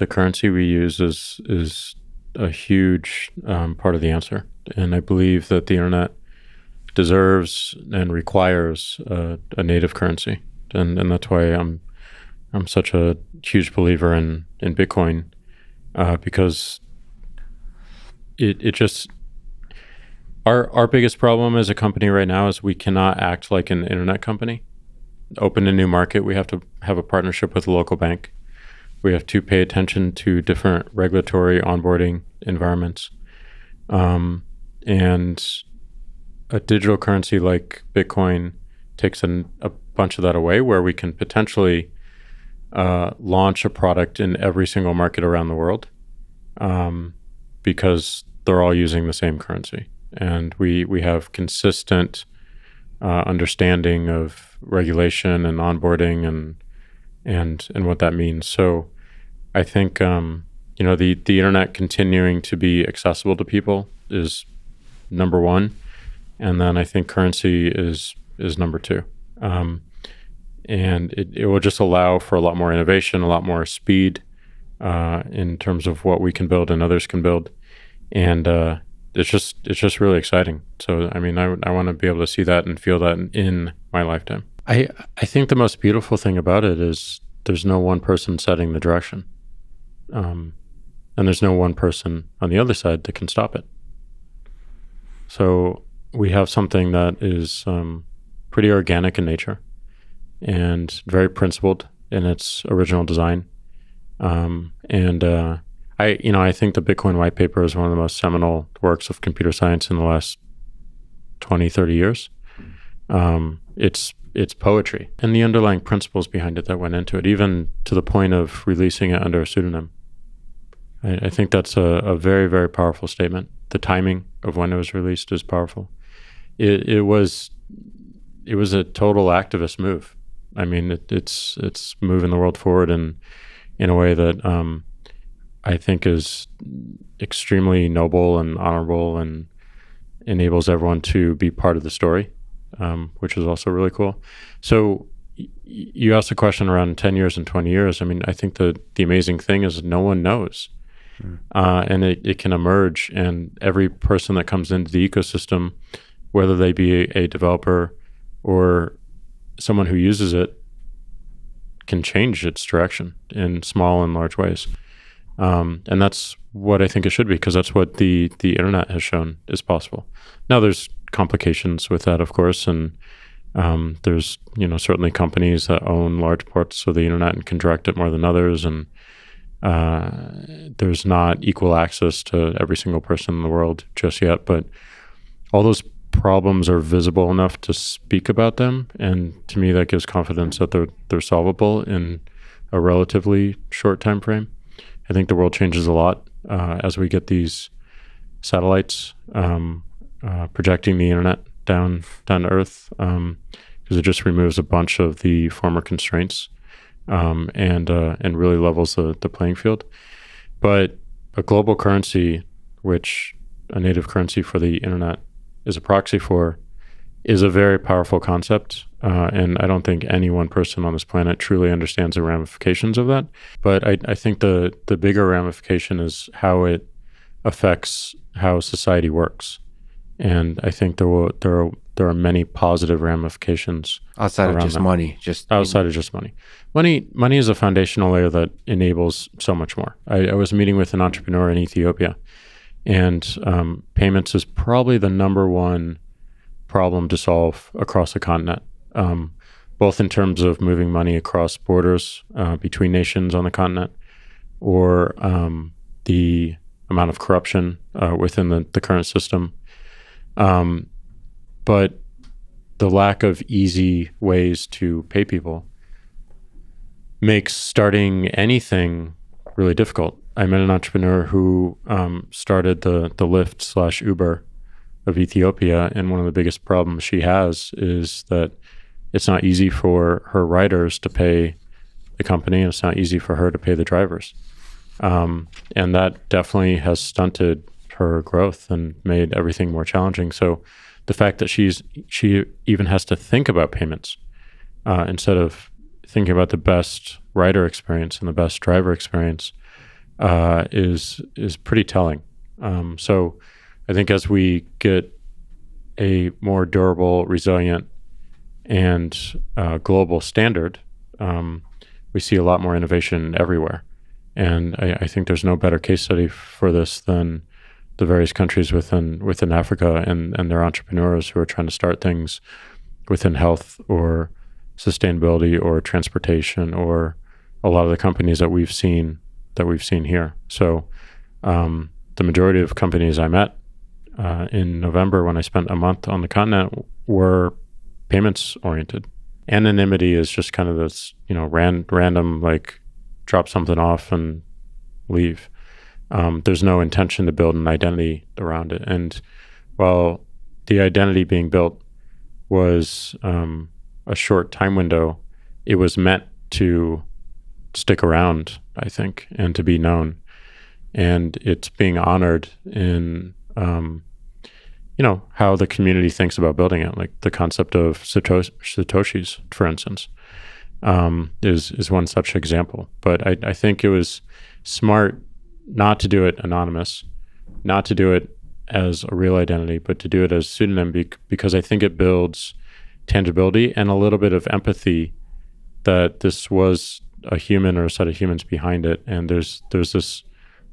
the currency we use is a huge part of the answer. And I believe that the internet deserves and requires a native currency. And that's why I'm such a huge believer in Bitcoin, because it just our biggest problem as a company right now is we cannot act like an internet company. Open a new market, we have to have a partnership with a local bank. We have to pay attention to different regulatory onboarding environments. And a digital currency like Bitcoin takes a bunch of that away, where we can potentially launch a product in every single market around the world, because they're all using the same currency. And we have consistent understanding of regulation and onboarding and what that means. So I think the internet continuing to be accessible to people is number one, and then I think currency is number two. And it will just allow for a lot more innovation, a lot more speed in terms of what we can build and others can build, and it's just really exciting. So I mean, I want to be able to see that and feel that in my lifetime. I think the most beautiful thing about it is there's no one person setting the direction, and there's no one person on the other side that can stop it. So we have something that is pretty organic in nature and very principled in its original design. I think the Bitcoin white paper is one of the most seminal works of computer science in the last 20, 30 years. It's poetry, and the underlying principles behind it that went into it, even to the point of releasing it under a pseudonym. I think that's a very, very powerful statement. The timing of when it was released is powerful. It was a total activist move. I mean, it's moving the world forward in a way that I think is extremely noble and honorable and enables everyone to be part of the story, which is also really cool. So you asked a question around 10 years and 20 years. I mean, I think the amazing thing is no one knows. And it can emerge, and every person that comes into the ecosystem, whether they be a developer or someone who uses it, can change its direction in small and large ways. And that's what I think it should be, because that's what the internet has shown is possible. Now, there's complications with that, of course, and there's certainly companies that own large parts of the internet and can direct it more than others, and there's not equal access to every single person in the world just yet, but all those problems are visible enough to speak about them, and to me that gives confidence that they're solvable in a relatively short time frame. I think the world changes a lot as we get these satellites projecting the internet down to Earth, because it just removes a bunch of the former constraints and really levels the playing field. But a global currency, which a native currency for the internet is a proxy for, is a very powerful concept. And I don't think any one person on this planet truly understands the ramifications of that. But I think the bigger ramification is how it affects how society works. And I think there are many positive ramifications outside of just that. Money. Outside of just money. Money is a foundational layer that enables so much more. I was meeting with an entrepreneur in Ethiopia, and payments is probably the number one problem to solve across the continent, both in terms of moving money across borders between nations on the continent, or the amount of corruption within the current system. But the lack of easy ways to pay people makes starting anything really difficult. I met an entrepreneur who started the Lyft/Uber of Ethiopia, and one of the biggest problems she has is that it's not easy for her riders to pay the company, and it's not easy for her to pay the drivers. And that definitely has stunted her growth and made everything more challenging. So the fact that she even has to think about payments instead of thinking about the best rider experience and the best driver experience is pretty telling. So I think as we get a more durable, resilient, and global standard, we see a lot more innovation everywhere. And I think there's no better case study for this than the various countries within Africa and their entrepreneurs who are trying to start things within health or sustainability or transportation, or a lot of the companies that we've seen here. So the majority of companies I met in November when I spent a month on the continent were payments oriented. Anonymity is just kind of this, random, like drop something off and leave. There's no intention to build an identity around it. And while the identity being built was a short time window, it was meant to stick around, I think, and to be known. And it's being honored in, how the community thinks about building it. Like the concept of Satoshis, for instance, is one such example. But I think it was smart not to do it anonymous, not to do it as a real identity, but to do it as pseudonym because I think it builds tangibility and a little bit of empathy that this was a human or a set of humans behind it. And there's this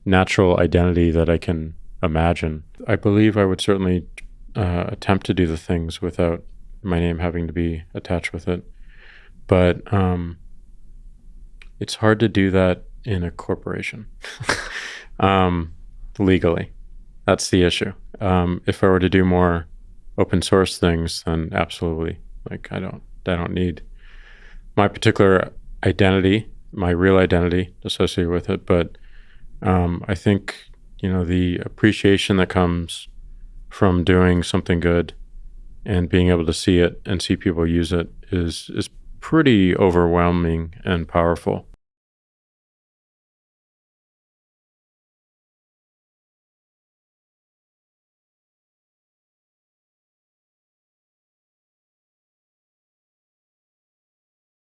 natural identity that I can imagine. I believe I would certainly attempt to do the things without my name having to be attached with it. But it's hard to do that in a corporation legally. That's the issue. If I were to do more open source things, then absolutely. Like I don't need my particular identity, my real identity associated with it. But I think, the appreciation that comes from doing something good and being able to see it and see people use it is pretty overwhelming and powerful.